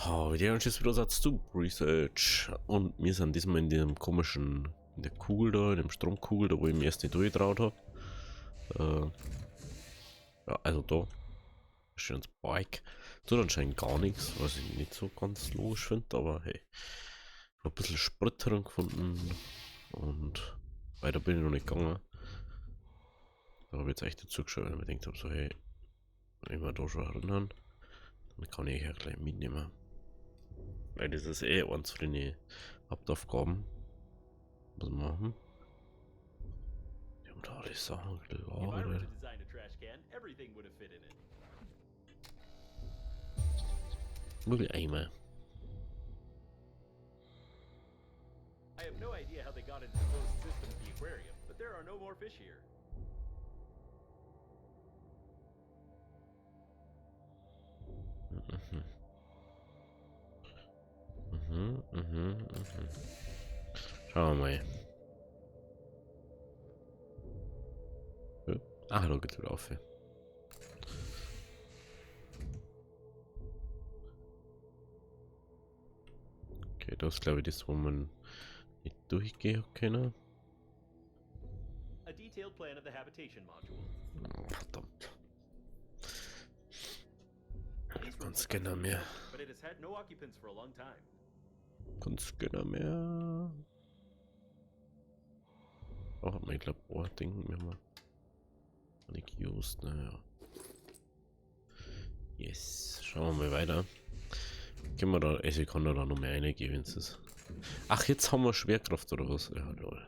Oh, die haben jetzt wieder Satz zu Research. Und wir sind diesmal in dem komischen, in der Kugel da, in dem Stromkugel, da wo ich mir erst nicht durchgetraut habe. Ja, also da. Schönes Bike. Tut anscheinend gar nichts, was ich nicht so ganz logisch finde, aber hey. Ich habe ein bisschen Sprit drin gefunden und weiter bin ich noch nicht gegangen. Da habe ich jetzt echt dazu geschaut, weil ich mir gedacht habe, so hey, wenn ich mich da schon erinnern, dann kann ich ja gleich mitnehmen. Weil das ist eh eins von den Hauptaufgaben. Was machen? Die haben da die Sachen gelagert. Mülleimer. I have no idea how they got into the closed system of the aquarium, but there are no more fish here. Schauen wir mal. Ja. Ah, da geht's wieder auf. Okay, das ist glaube ich das, wo man nicht durchgehen können. A detailed plan of the habitation module. Oh, verdammt. Kein Scanner mehr. But it has had no occupants for a long time. Kein Scanner mehr. Oh, mein Labor-Ding mir mal. Nicht used, naja. Yes. Schauen wir mal weiter. Gehen wir da, also ich kann da noch mehr reingehen, wenn es ist. Ach, jetzt haben wir Schwerkraft oder was? Ja, lol.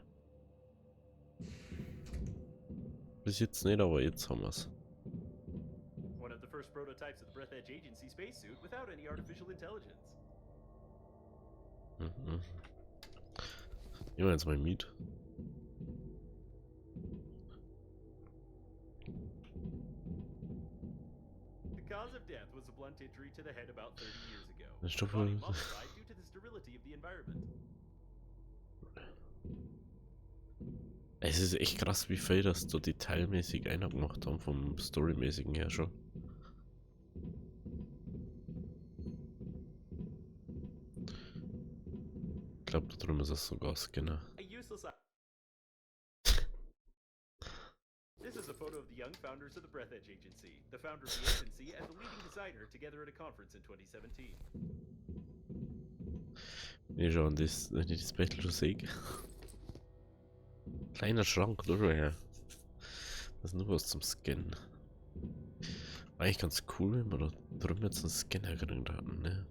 Bis jetzt nicht, aber jetzt haben wir es. One of the first prototypes of the Breath Edge Agency spacesuit without any artificial intelligence. Nehmen wir jetzt mal mit. The cause of death was a blunt injury to the head about 30 years ago. Das The Stoff body mummified due to the sterility of the environment. Es ist echt krass, wie viel das so detailmäßig einer gemacht haben, vom Storymäßigen her schon. Ich glaube, da drüben ist es sogar Scanner. A useless. This is a photo of the young founders of the Breath Edge Agency, the founder of the agency and the leading designer together at a conference in 2017. Nee, schon, wenn ich das Bechtel schon sehe. Kleiner Schrank, oder schon her. Das ist nur was zum Scannen. Eigentlich ganz cool, wenn wir da drüben jetzt einen Scanner gekriegt hatten, ne?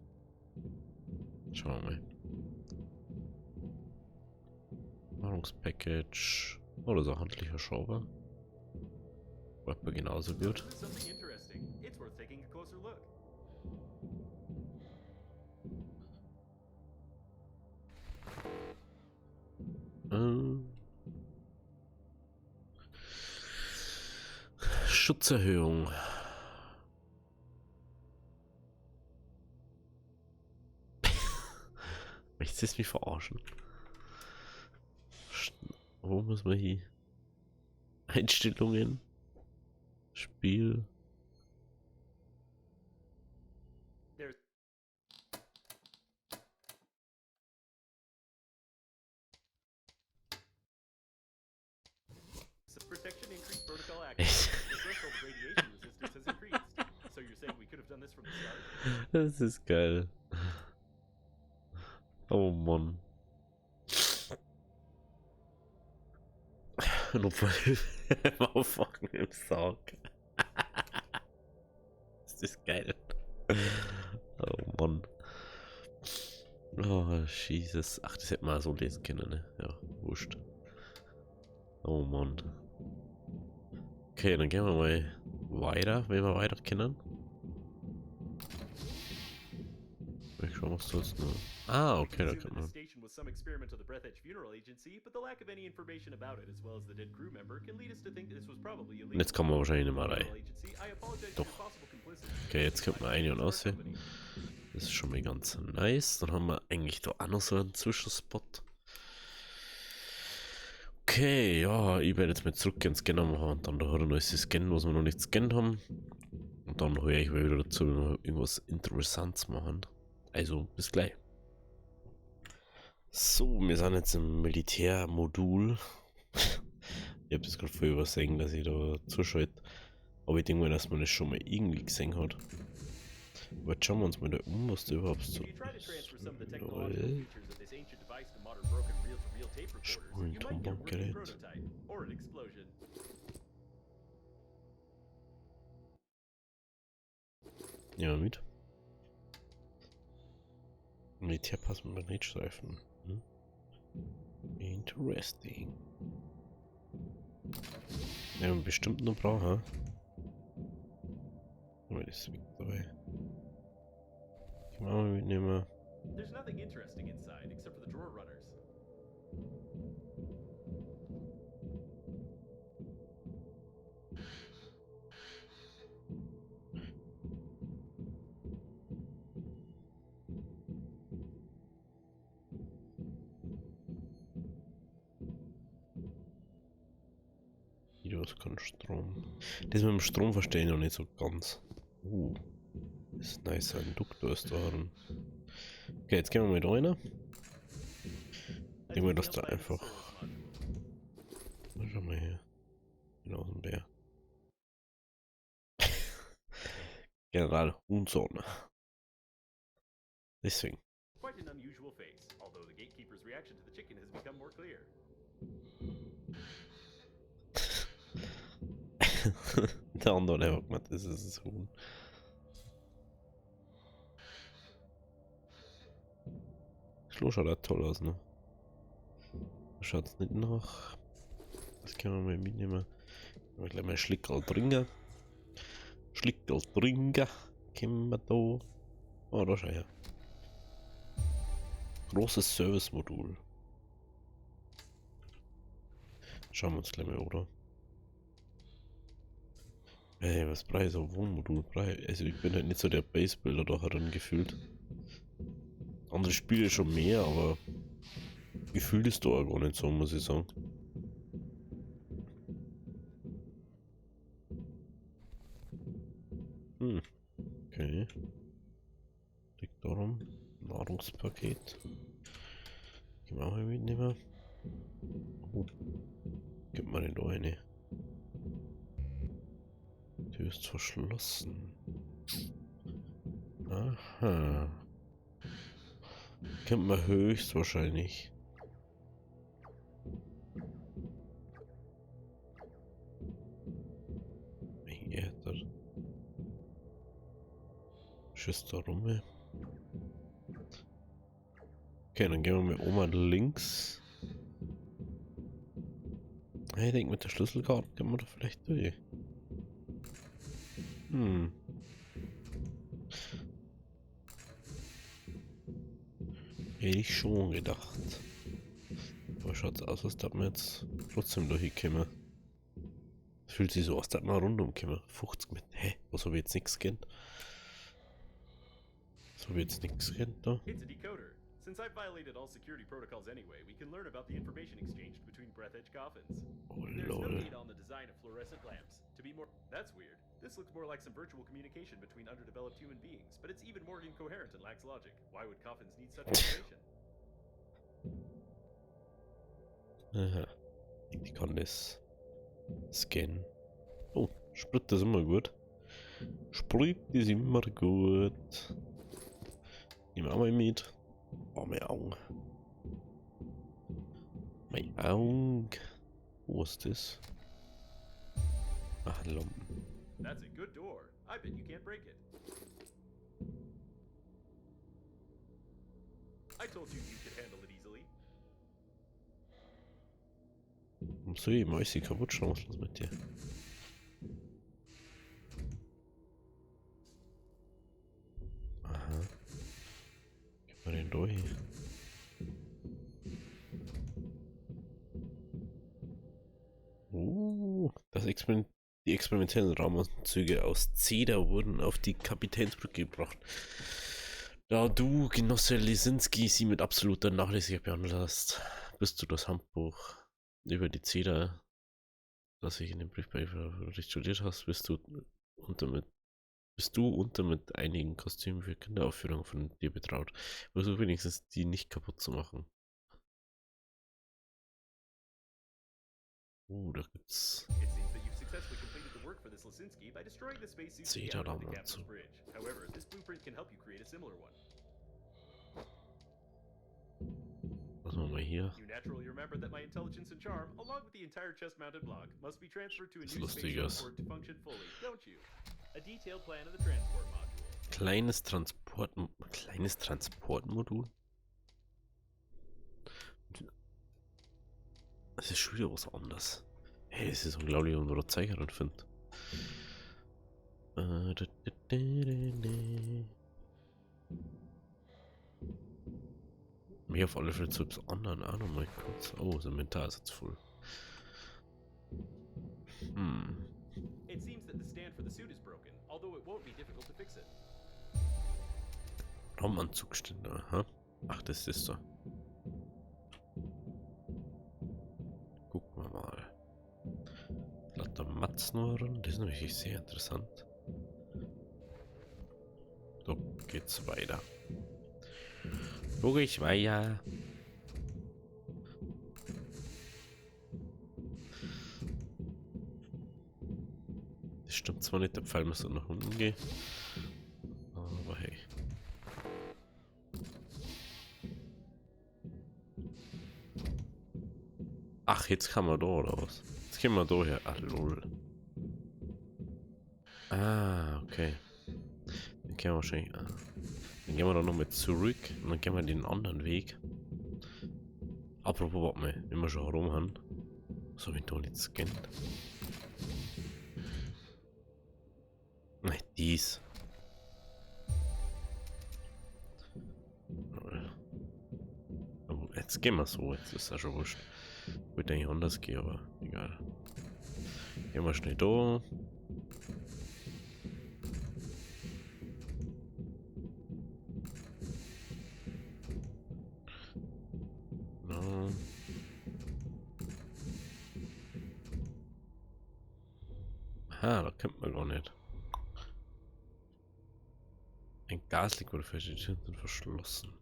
Schauen wir mal. Nahrungspackage. Oh, das ist ein handlicher Schrauber. War genauso gut. Something interesting. It's worth taking a closer look. Schutzerhöhung. Möchtest du es mich verarschen? Wo muss man hier? Einstellungen. Spiel. There's protection increased protocol access. The threshold of radiation resistance has increased. So you're saying we could have done this from the start? Das ist geil. Oh Mann. Noch voll aufwachen im Sarg. Ist das geil. Oh Mann. Oh, Jesus. Ach, das hätte man so lesen können, ne? Ja, wurscht. Oh Mann. Okay, dann gehen wir mal weiter, wenn wir weiter kennen. Ich schau mal, was sonst noch. Ah, okay, da kann man. Station was some experiment of the Breath Edge Funeral Agency, but the lack of any information about it, as well as the dead crew member, can lead us to think this was probably illegal. Und jetzt kommen wir wahrscheinlich nicht mehr rein. Agency, I apologize Doch. for possible complicity. Okay, jetzt kommt man ein und aus. Das ist schon mal ganz nice. Dann haben wir eigentlich da auch noch so einen Zwischenspot. Okay, ja, ich werde jetzt mal zurückgehen, Scanner machen und dann da hat er noch das Scannen, was wir noch nicht gescannt haben. Und dann höre ich mal wieder dazu, wenn wir irgendwas Interessantes machen. Also, bis gleich. So, wir sind jetzt im Militärmodul. Ich habe das gerade voll übersehen, dass ich da zuschalte. Aber ich denke mal, dass man das schon mal irgendwie gesehen hat. Aber jetzt schauen wir uns mal da um, was da überhaupt so If you try to transfer some of the ist. technological Lol. features of this ancient device to modern broken reel-to-reel tape recorders, Spulen you might get a working Tonbandgerät. prototype or an explosion. Ja, mit. Militärpass mit Magnetstreifen. Hm? Interesting. Ja, bestimmt noch brauchen. Aber das ist weg dabei. Die machen wir mitnehmen. There's nothing interesting inside except for the drawer runners. Videos kann Strom. Das mit dem Strom verstehe ich noch nicht so ganz. Das ist nice, ein Induktor ist da drin. Okay, jetzt gehen wir mal rein. Nehmen wir das da einfach. Schau mal hier. Genau, so ein Bär. General Huhnsohn. Deswegen. Quite an unusual face, although the gatekeeper's reaction to the chicken has become more clear. Der andere, der hat gemeint, das ist ein Huhn. Schlo schaut auch toll aus, ne? Schaut's nicht nach. Das können wir mal mitnehmen. Wir gleich mal ein Schlickerl trinken. Schlickerl trinken. Können wir da. Oh, da schau her. Großes Service-Modul. Schauen wir uns gleich mal, oder? Ey, was brauche ich so Wohnmodul? Also ich bin halt nicht so der Basebuilder da herin gefühlt. Andere Spiele schon mehr, aber gefühlt ist da auch gar nicht so, muss ich sagen. Okay. Liegt darum. Nahrungspaket. Gehen wir auch mal mitnehmen. Gib mal den da eine. Die ist verschlossen. Aha. Kennt man höchstwahrscheinlich. Schiss da rum. Okay, dann gehen wir mit Oma links. Ich denke, mit der Schlüsselkarte können wir da vielleicht durch. Hätte ich schon gedacht. Aber schaut's aus, als dass wir jetzt trotzdem da hinkommen. Es fühlt sich so aus, dass wir rundum kommen. 50 Meter. Hä? Was habe ich jetzt nichts kennt? Was habe ich jetzt nichts kennt da? It's a decoder. Since I've violated all security protocols anyway, we can learn about the information exchanged between Breath-Edge coffins. Oh There's no lol. data on the design of fluorescent lamps. To be more... That's weird. This looks more like some virtual communication between underdeveloped human beings, but it's even more incoherent and lacks logic. Why would coffins need such information? Aha. Ich kann das scannen. Oh, Sprit ist immer gut. Sprit ist immer gut. Nehmen wir auch mal mit. Oh, meine Augen. Meine Augen. Wo ist das? Ach, Lampen. That's a good door. I bet you can't break it. I told you you could handle it easily. Warum soll ich Mäusi kaputt schlagen? Was ist los mit dir? Aha. Gib mal den da hin. Die experimentellen Raumanzüge aus Zeder wurden auf die Kapitänsbrücke gebracht. Da du, Genosse Lisinski, sie mit absoluter Nachlässigkeit behandelt hast, bist du das Handbuch über die Zeder, das ich in dem Brief bei studiert hast, bist du und damit bist du unter mit einigen Kostümen für Kinderaufführungen von dir betraut. Versuch wenigstens die nicht kaputt zu machen. Da gibt's It seems that you've successfully completed the work for this Lisinski by destroying the spacesuit to the outer of the captain's bridge. However, this blueprint can help you create a similar one. Was machen wir hier? You naturally remember that my intelligence and charm, along with the entire chest-mounted block, must be transferred to a new Lustig spaceship ist. for it to function fully, don't you? A detailed plan of the transport module. Kleines Transportmodul? Das ist schon wieder was anderes. Hey, es ist unglaublich, wenn man da Zeicherin findet. Mir auf alle Fälle zu etwas anderen auch noch mal kurz. Oh, das Inventar ist jetzt voll. It seems that the stand for the suit is broken, although it won't be difficult to fix it. Raumanzugstände, aha. Ach, das ist so. Gucken wir mal. Lauter Matznohren, das ist natürlich sehr interessant. So geht's weiter. Wo gehe ich weiter? Das stimmt zwar nicht, der Pfeil müsste nach unten gehen. Aber hey. Ach, jetzt kann man da oder was? Jetzt können wir da her. Ach, lol. Ah, okay. Dann können wir wahrscheinlich. Dann gehen wir da nochmal zurück und dann gehen wir den anderen Weg. Apropos, warte mal, wenn wir schon herum haben. So, wenn da nicht scannt. Nein, dies. Aber jetzt gehen wir so, jetzt ist ja schon wurscht. Wollte eigentlich anders gehen, aber egal. Gehen wir schnell da. No. Aha, da kennt man gar nicht. Ein Gaslicht wurde festgestellt und verschlossen.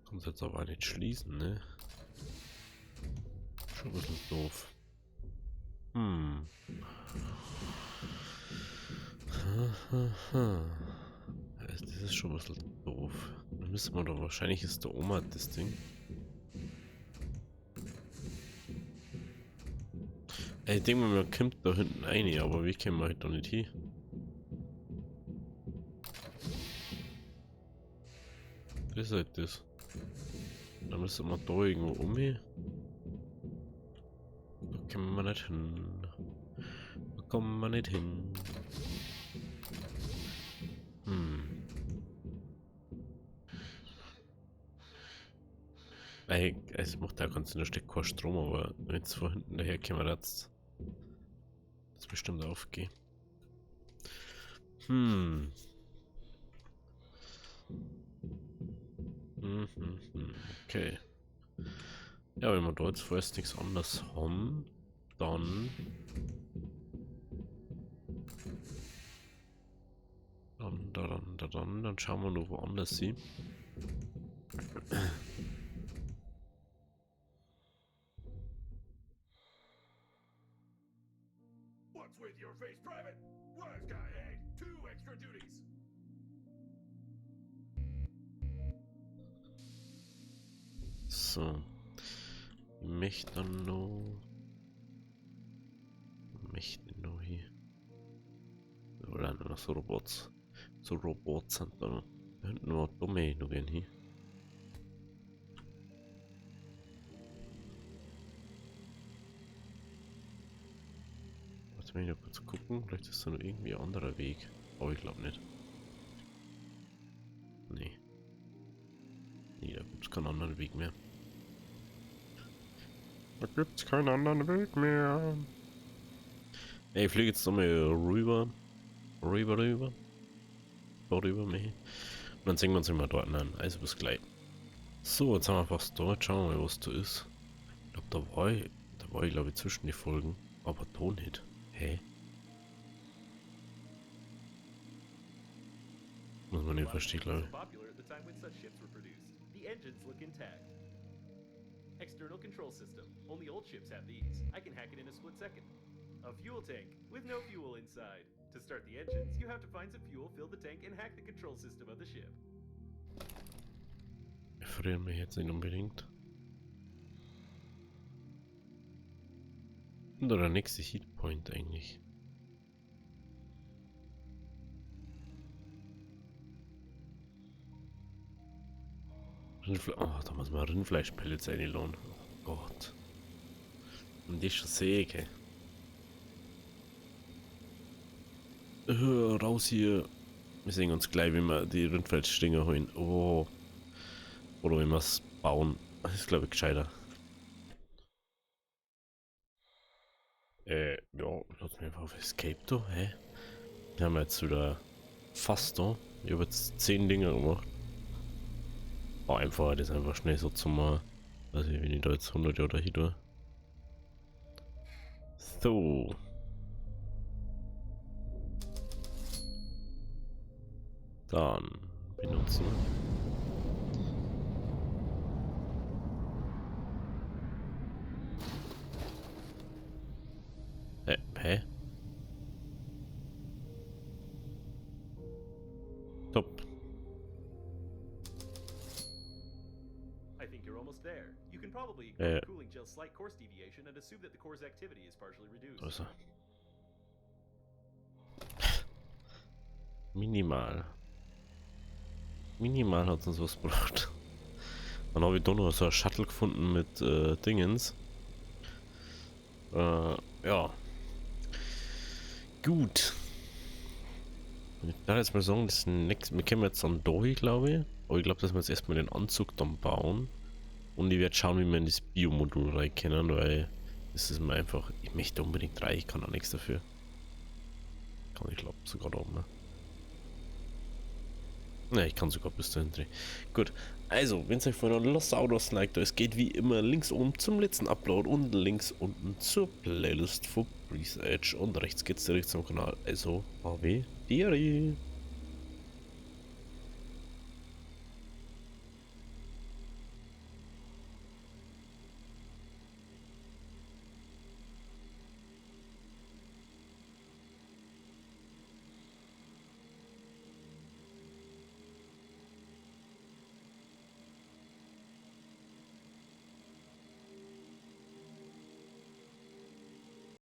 Kommt jetzt aber nicht schließen, ne? Schon ein bisschen doof. Das ist schon ein bisschen doof. Dann müssen wir doch, wahrscheinlich ist der Oma das Ding. Ich denke mal, man kommt da hinten rein, aber wie kommen wir halt da nicht hin? Das ist halt das. Da müssen wir da irgendwo umgehen. Da kommen wir nicht hin. Da kommen wir nicht hin. Es macht da ganz nur Stück keinen Strom, aber wenn es von hinten daher kommen, das bestimmt aufgehen. Okay. Ja, wenn wir da jetzt vorerst nichts anderes haben, dann schauen wir noch woanders hin. What's with your face, Private? Wise guy, eh? 2 extra duties. So. Ich möchte dann noch. Hier. Oder noch so Robots. So Robots sind da. Da hinten war dumme noch gehen hier. Warte mal, noch kurz gucken. Vielleicht ist da noch irgendwie ein anderer Weg. Aber ich glaube nicht. Nee. Nee, da gibt es keinen anderen Weg mehr. Da gibt es keinen anderen Weg mehr. Ey, ich fliege jetzt nochmal rüber. Rüber. Da rüber mehr. Und dann sehen wir uns immer dort an. Also bis gleich. So, jetzt haben wir fast da. Jetzt schauen wir mal, was da ist. Ich glaube, da war ich glaube ich zwischen die Folgen. Aber da nicht. Hä? Muss man nicht verstehen, glaube ich. So popular at the time when such ships were produced. The engines look intact. External control system. Only old ships have these. I can hack it in a split second. A fuel tank with no fuel inside. To start the engines, you have to find some fuel, fill the tank, and hack the control system of the ship. Ich friere mich jetzt nicht unbedingt. Und der nächste Hitpoint eigentlich. Oh, da muss man Rindfleischpellets einladen. Oh Gott. Und die ist schon Säge. Raus hier. Wir sehen uns gleich, wenn wir die Rindfleischstinger holen. Oh. Oder wenn wir es bauen. Das ist glaube ich gescheiter. Ja, lass mich einfach auf Escape da, hä? Wir haben jetzt wieder fast da. Ich habe jetzt 10 Dinge gemacht. War einfach, das einfach schnell so zu machen. Also wenn ich da jetzt 100 Jahre hier tue. So. Dann benutzen. Hä? Top. I think you're almost there. You can probably ignore the cooling gel's slight course deviation and assume that the core's activity is partially reduced. Also. Minimal. Minimal hat uns was gebracht. Dann habe ich da noch so ein Shuttle gefunden mit Dingens. Ja. Gut. Ich kann jetzt mal sagen, das nächste, wir kommen jetzt dann da, glaube ich. Aber ich glaube, dass wir jetzt erstmal den Anzug dann bauen. Und ich werde schauen, wie wir in das Biomodul rein können, weil das ist mir einfach, ich möchte unbedingt rein, ich kann auch nichts dafür. Kann ich glaube sogar da oben. Ne? Ne, ich kann sogar bis dahin drehen. Gut, also, wenn es euch gefallen hat, lasst auch das Like da. Es geht wie immer links oben zum letzten Upload und links unten zur Playlist von Breeze Edge. Und rechts geht's direkt zum Kanal. Also, HW Diary.